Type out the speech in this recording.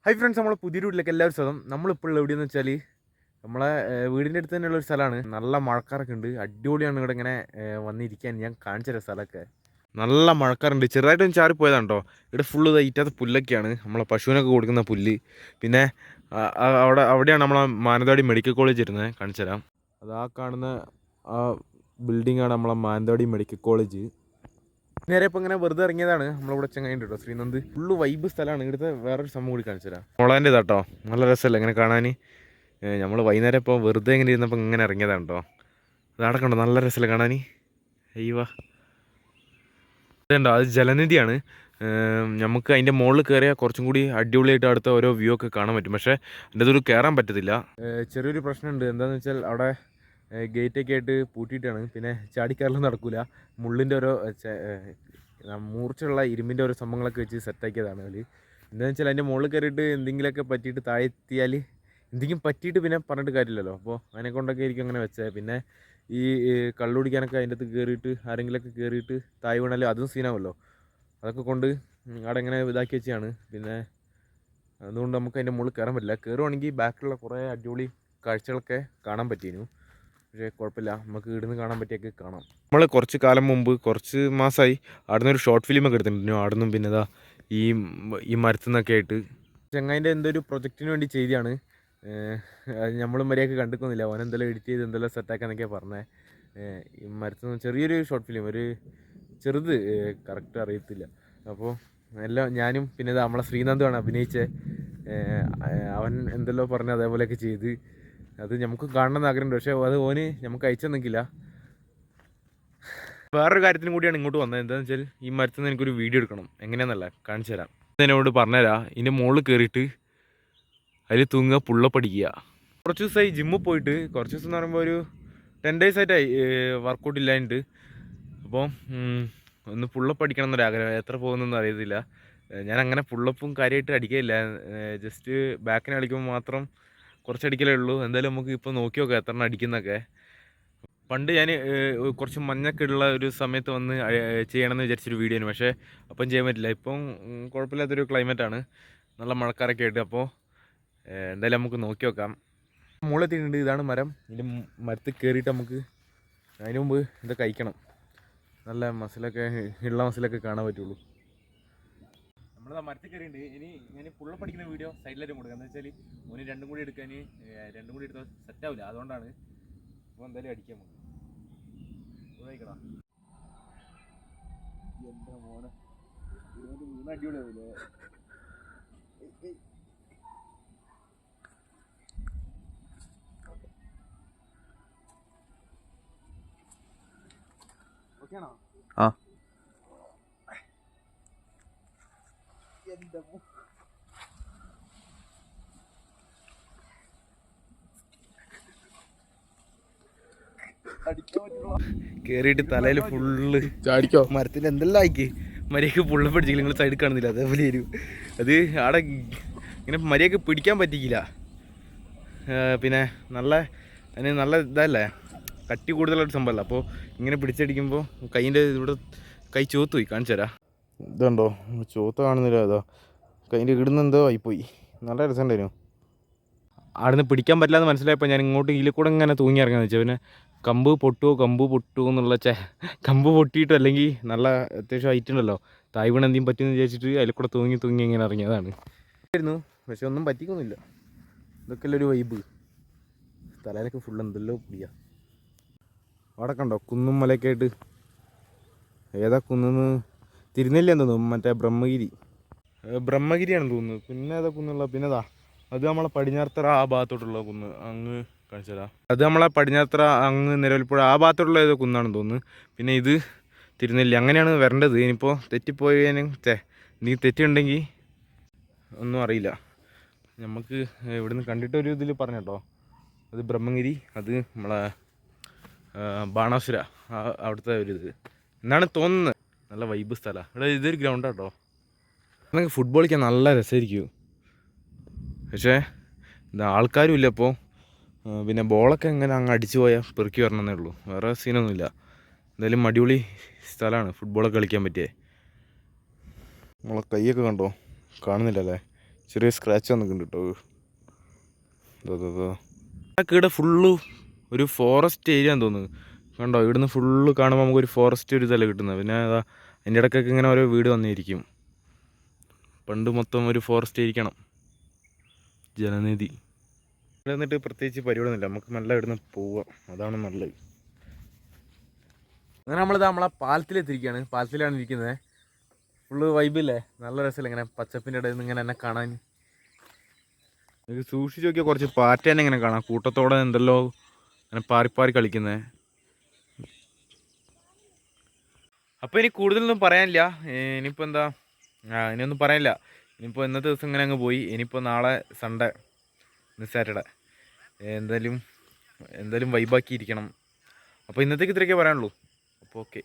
Hi friends, നമ്മളെ പുതിയ വീട്ടിലേക്ക് എല്ലാവരും സ്വാഗതം. നമ്മളിപ്പോൾ എവിടെയെന്ന് വെച്ചാൽ നമ്മളെ വീടിൻ്റെ അടുത്ത് തന്നെയുള്ള ഒരു സ്ഥലമാണ്. നല്ല മഴക്കാറൊക്കെ ഉണ്ട്, അടിപൊളിയാണ്. ഇവിടെ ഇങ്ങനെ വന്നിരിക്കാൻ ഞാൻ കാണിച്ചു തരാം. സ്ഥലമൊക്കെ നല്ല മഴക്കാറുണ്ട്, ചെറുതായിട്ടൊന്ന് ചാറിപ്പോയതാണ് കേട്ടോ. ഇവിടെ ഫുള്ള് ഇറ്റാത്ത പുല്ലൊക്കെയാണ്, നമ്മളെ പശുവിനൊക്കെ കൊടുക്കുന്ന പുല്ല്. പിന്നെ അവിടെയാണ് നമ്മളെ മാനന്തവാടി മെഡിക്കൽ കോളേജ് ഇരുന്നത്. കാണിച്ചു തരാം. അത് ആ കാണുന്ന ആ ബിൽഡിങ്ങാണ് നമ്മളെ മാനന്തവാടി മെഡിക്കൽ കോളേജ്. നേരെ ഇപ്പം ഇങ്ങനെ വെറുതെ ഇറങ്ങിയതാണ്. നമ്മളിവിടെ ചങ്ങായിണ്ട് കേട്ടോ, ശ്രീനന്ദ്. ഫുള്ള് വൈബ് സ്ഥലമാണ്. ഇവിടുത്തെ വേറൊരു സംഭവം കൂടി കാണിച്ചു തരാം. മോളേൻ്റെ കേട്ടോ, നല്ല രസമല്ലേ ഇങ്ങനെ കാണാൻ. നമ്മൾ വൈകുന്നേരം ഇപ്പോൾ വെറുതെ ഇങ്ങനെ ഇരുന്നപ്പോൾ ഇങ്ങനെ ഇറങ്ങിയതാണ് കേട്ടോ. അത് അടക്കണ്ടോ, നല്ല രസമല്ലേ കാണാൻ. അയ്യവാ, അതുണ്ടോ, അത് ജലനിധിയാണ്. നമുക്ക് അതിൻ്റെ മുകളിൽ കയറിയാൽ കുറച്ചും കൂടി അടിപൊളിയായിട്ട് അടുത്ത ഓരോ വ്യൂ ഒക്കെ കാണാൻ പറ്റും. പക്ഷേ അതിൻ്റെ അതൊരു കയറാൻ പറ്റത്തില്ല. ചെറിയൊരു പ്രശ്നമുണ്ട്. എന്താണെന്ന് വെച്ചാൽ അവിടെ ഗേറ്റൊക്കെ ആയിട്ട് പൂട്ടിയിട്ടാണ്. പിന്നെ ചാടിക്കയറലും നടക്കില്ല. മുള്ളിൻ്റെ ഓരോ മൂർച്ചയുള്ള ഇരുമ്പിൻ്റെ ഓരോ സംഭവങ്ങളൊക്കെ വെച്ച് സെറ്റാക്കിയതാണ് അതിൽ. എന്താണെന്ന് വെച്ചാൽ അതിൻ്റെ മുകളിൽ കയറിയിട്ട് എന്തെങ്കിലുമൊക്കെ പറ്റിയിട്ട് താഴെത്തിയാൽ എന്തെങ്കിലും പറ്റിയിട്ട് പിന്നെ പറഞ്ഞിട്ട് കാര്യമില്ലല്ലോ. അപ്പോൾ അതിനെ കൊണ്ടൊക്കെ ആയിരിക്കും അങ്ങനെ വെച്ചത്. പിന്നെ ഈ കള്ളു കുടിക്കാനൊക്കെ അതിൻ്റെ അകത്ത് കയറിയിട്ട് ആരെങ്കിലുമൊക്കെ കയറിയിട്ട് താഴെ വീണാൽ അതും സീനാവുമല്ലോ. അതൊക്കെ കൊണ്ട് അവിടെ ഇങ്ങനെ ഇതാക്കി വെച്ചാണ്. പിന്നെ അതുകൊണ്ട് നമുക്ക് അതിൻ്റെ മുകളിൽ കയറാൻ പറ്റില്ല. കയറുവാണെങ്കിൽ ബാക്കിലുള്ള കുറേ അടിപൊളി കാഴ്ചകളൊക്കെ കാണാൻ പറ്റിയിരുന്നു. പക്ഷേ കുഴപ്പമില്ല, നമുക്ക് ഇവിടുന്ന് കാണാൻ പറ്റിയൊക്കെ കാണാം. നമ്മൾ കുറച്ച് കാലം മുമ്പ്, കുറച്ച് മാസമായി, അവിടുന്ന് ഒരു ഷോർട്ട് ഫിലിമൊക്കെ എടുത്തിട്ടുണ്ടായിരുന്നു. അവിടുന്ന് പിന്നെ ഇതാ ഈ മരത്തു നിന്നൊക്കെ ആയിട്ട് ചങ്ങായിൻ്റെ എന്തോ ഒരു പ്രൊജക്റ്റിന് വേണ്ടി ചെയ്തതാണ്. നമ്മൾ മര്യാദക്ക് കണ്ടിക്കൊന്നുമില്ല. ഓൻ എന്തെല്ലാം എഡിറ്റ് ചെയ്ത് എന്തെല്ലാം സെറ്റാക്കാന്നൊക്കെയാണ് പറഞ്ഞത്. ഈ മരത്തു നിന്ന് ചെറിയൊരു ഷോർട്ട് ഫിലിം, ഒരു ചെറുത്, കറക്റ്റ് അറിയത്തില്ല. അപ്പോൾ എല്ലാം ഞാനും പിന്നെ നമ്മളെ ശ്രീനന്ദുമാണ് അഭിനയിച്ചത്. അവൻ എന്തെല്ലോ പറഞ്ഞ് അതേപോലെയൊക്കെ ചെയ്ത് അത് നമുക്ക് കാണണമെന്ന് ആഗ്രഹമുണ്ട്. പക്ഷേ അത് ഓന് നമുക്ക് അയച്ചു തന്നിക്കില്ല. വേറൊരു കാര്യത്തിനും കൂടിയാണ് ഇങ്ങോട്ട് വന്നത്. എന്താണെന്ന് വെച്ചാൽ ഈ മരത്തിൽ നിന്ന് എനിക്കൊരു വീഡിയോ എടുക്കണം. എങ്ങനെയാണെന്നല്ല കാണിച്ചു തരാം. എന്നോട് പറഞ്ഞുതരാം. ഇതിൻ്റെ മുകളിൽ കയറിയിട്ട് അതിൽ തൂങ്ങുക, പുള്ളപ്പടിക്കുക. കുറച്ച് ദിവസമായി ജിമ്മിൽ പോയിട്ട്. കുറച്ച് ദിവസം എന്ന് പറയുമ്പോൾ ഒരു 10 days ആയിട്ടായി വർക്കൗട്ട് ഇല്ലാണ്ട്. അപ്പോൾ ഒന്ന് പുള്ളപ്പ് അടിക്കണം എന്നൊരാഗ്രഹം. എത്ര പോകുന്നൊന്നും അറിയത്തില്ല. ഞാൻ അങ്ങനെ പുള്ളപ്പും കാര്യമായിട്ട് അടിക്കില്ല. ജസ്റ്റ് ബാക്കിന് കളിക്കുമ്പോൾ മാത്രം കുറച്ച് അടിക്കലേ ഉള്ളൂ. എന്തായാലും നമുക്ക് ഇപ്പോൾ നോക്കി നോക്കാം എത്ര എണ്ണം അടിക്കുന്നൊക്കെ. പണ്ട് ഞാൻ കുറച്ച് മഞ്ഞൊക്കെ ഉള്ള ഒരു സമയത്ത് വന്ന് ചെയ്യണമെന്ന് വിചാരിച്ചൊരു വീഡിയോ ആണ്. പക്ഷേ അപ്പം ചെയ്യാൻ പറ്റില്ല. ഇപ്പം കുഴപ്പമില്ലാത്തൊരു ക്ലൈമറ്റാണ്, നല്ല മഴക്കാരൊക്കെ ആയിട്ട്. അപ്പോൾ എന്തായാലും നമുക്ക് നോക്കി നോക്കാം. മുളെത്തിയിട്ടുണ്ട്. ഇതാണ് മരം. ഇതിൻ്റെ മരത്തിൽ കയറിയിട്ട് നമുക്ക് അതിന് മുമ്പ് ഇത് കഴിക്കണം. നല്ല മസിലൊക്കെ ഉള്ള മസിലൊക്കെ കാണാൻ പറ്റുള്ളൂ. നമ്മൾ മരത്തിൽ കയറിയിട്ടുണ്ട്. ഇനി ഞാൻ പുള്ളപ്പടിക്കുന്ന വീഡിയോ സൈഡിലായിട്ട് കൊടുക്കുക. എന്ന് വെച്ചാൽ ഓന് രണ്ടും കൂടി എടുക്കാൻ, രണ്ടും കൂടി എടുത്താൽ സെറ്റാവില്ല. അതുകൊണ്ടാണ്. അപ്പോൾ എന്തായാലും അടിക്കാൻ പോകും. കഴിക്കടാ എന്താ മോനെ, അടിപൊളിയാവില്ലേ? ആ കയറിയിട്ട് തലയിൽ ഫുള്ള് ചാടിക്കോ. മരത്തിൻ്റെ എന്തെല്ലാം ആയിക്ക് മര്യാദക്ക് പുള്ള പിടിച്ചില്ല. നിങ്ങൾ സൈഡ് കാണുന്നില്ല, അതേപോലെ വരും. അത് അവിടെ ഇങ്ങനെ മര്യാദക്ക് പിടിക്കാൻ പറ്റിക്കില്ല. പിന്നെ അതിന് നല്ല ഇതല്ലേ, കട്ടി കൂടുതലൊരു സംഭവമല്ല. അപ്പോൾ ഇങ്ങനെ പിടിച്ചടിക്കുമ്പോൾ കൈയിൻ്റെ ഇവിടെ കൈ ചോത്ത് പോയി. കാണിച്ചു തരാം. ഇതുണ്ടോ, ചോത്ത് കാണുന്നില്ല. അതോ കൈൻ്റെ ഇടുന്ന എന്തോ ആയിപ്പോയി. നല്ല രസമുണ്ടായിരുന്നു. അവിടെ നിന്ന് പിടിക്കാൻ പറ്റില്ല എന്ന് മനസ്സിലായപ്പോൾ ഞാൻ ഇങ്ങോട്ട് ഇതിൽ കൂടെ ഇങ്ങനെ തൂങ്ങി ഇറങ്ങാന്ന് വെച്ചാൽ. പിന്നെ കമ്പ് പൊട്ടുമോ എന്നുള്ള കമ്പ് പൊട്ടിയിട്ടോ അല്ലെങ്കിൽ നല്ല അത്യാവശ്യം ഹൈറ്റ് ഉണ്ടല്ലോ, തായ് വീണ് എന്തെങ്കിലും പറ്റുമെന്ന് വിചാരിച്ചിട്ട് അതിൽ കൂടെ തൂങ്ങി ഇങ്ങനെ ഇറങ്ങിയതാണ്. പക്ഷെ ഒന്നും പറ്റിക്കൊന്നുമില്ല. ഇതൊക്കെ ഒരു വൈബ്. തലയിലൊക്കെ ഫുള്ള് എന്തെല്ലോ പിടിയാ. അവിടെ കണ്ടോ കുന്നും മലയൊക്കെ ആയിട്ട്. ഏതാ കുന്നെന്ന് തിരുനെല്ലിയാന്ന് തോന്നുന്നു, മറ്റേ ബ്രഹ്മഗിരിയാണെന്ന് തോന്നുന്നു. പിന്നെ ഏതാ കുന്നുള്ള, പിന്നെ അത് നമ്മളെ പടിഞ്ഞാറത്തറ ആ ഭാഗത്തോട്ടുള്ള കുന്ന്. അങ്ങ് കാണിച്ചു തരാം. അത് നമ്മളെ പടിഞ്ഞാറത്തറ അങ്ങ് നിലവിൽപ്പുഴ ആ ഭാഗത്തോട്ടുള്ള ഏതോ കുന്നാണെന്ന് തോന്നുന്നു. പിന്നെ ഇത് തിരുനെല്ലി. അങ്ങനെയാണ് വരേണ്ടത്. ഇനിയിപ്പോൾ തെറ്റിപ്പോയതിന് നീ തെറ്റുണ്ടെങ്കിൽ ഒന്നും അറിയില്ല. നമുക്ക് ഇവിടുന്ന് കണ്ടിട്ടൊരു ഇതിൽ പറഞ്ഞു കേട്ടോ. അത് ബ്രഹ്മഗിരി, അത് നമ്മളെ ബാണാസുര അവിടുത്തെ ഒരു ഇത് എന്നാണ് തോന്നുന്നത്. നല്ല വൈബ് സ്ഥലമാണ്. ഇവിടെ ഇതൊരു ഗ്രൗണ്ടാണ് കേട്ടോ. നമുക്ക് ഫുട്ബോൾ കളിക്കാൻ നല്ല രസമായിരിക്കും. പക്ഷേ ആൾക്കാരും ഇല്ല ഇപ്പോൾ. പിന്നെ ബോളൊക്കെ എങ്ങനെ അങ്ങ് അടിച്ചു പോയാൽ പെറുക്കി വരണമെന്നേ ഉള്ളൂ, വേറെ സീനൊന്നുമില്ല. എന്തായാലും അടിപൊളി സ്ഥലമാണ് ഫുട്ബോളൊക്കെ കളിക്കാൻ പറ്റിയേ. നമ്മളെ കൈയൊക്കെ കണ്ടോ, കാണുന്നില്ലല്ലേ, ചെറിയ സ്ക്രാച്ച് വന്നിട്ടുണ്ട് കേട്ടോ. ഇവിടെ ഫുള്ള് ഒരു ഫോറസ്റ്റ് ഏരിയ എന്ന് തോന്നുന്നു. കണ്ടോ, ഇവിടുന്ന് ഫുള്ള് കാണുമ്പോൾ നമുക്കൊരു ഫോറസ്റ്റ് ഒരു ഇതല്ല കിട്ടുന്നത്. പിന്നെ അതാ അതിൻ്റെ ഇടയ്ക്കൊക്കെ ഇങ്ങനെ ഓരോ വീട് വന്നിരിക്കും. പണ്ട് മൊത്തം ഒരു ഫോറസ്റ്റ് ആയിരിക്കണം. ജലനിധി. ഇവിടെ നിന്നിട്ട് പ്രത്യേകിച്ച് പരിപാടിയൊന്നുമില്ല, നമുക്ക് നല്ല ഇവിടുന്ന് പോവാം, അതാണ് നല്ലത്. അങ്ങനെ നമ്മളിത് നമ്മളെ പാലത്തിലെത്തിരിക്കുകയാണ്. പാലത്തിലാണ് ഇരിക്കുന്നത്. ഫുള്ള് വൈബില്ലേ, നല്ല രസമില്ല ഇങ്ങനെ പച്ചപ്പിൻ്റെ ഇടയിൽ നിന്ന് ഇങ്ങനെ എന്നെ കാണാൻ. സൂക്ഷിച്ച് നോക്കിയാൽ കുറച്ച് പാറ്റേനെ ഇങ്ങനെ കാണാം, കൂട്ടത്തോടെ എന്തല്ലോ അങ്ങനെ പാറി കളിക്കുന്നത്. അപ്പോൾ ഇനി കൂടുതലൊന്നും പറയാനില്ല. ഇനിയിപ്പോൾ എന്താ, ഇനിയൊന്നും പറയാനില്ല. ഇനിയിപ്പോൾ ഇന്നത്തെ ദിവസം ഇങ്ങനെ അങ്ങ് പോയി. ഇനിയിപ്പോൾ നാളെ സൺഡേ, ഇന്ന് സാറ്റർഡേ, എന്തായാലും വൈബാക്കിയിരിക്കണം. അപ്പോൾ ഇന്നത്തേക്ക് ഇത്രയൊക്കെ പറയാനുള്ളൂ. അപ്പോൾ ഓക്കെ.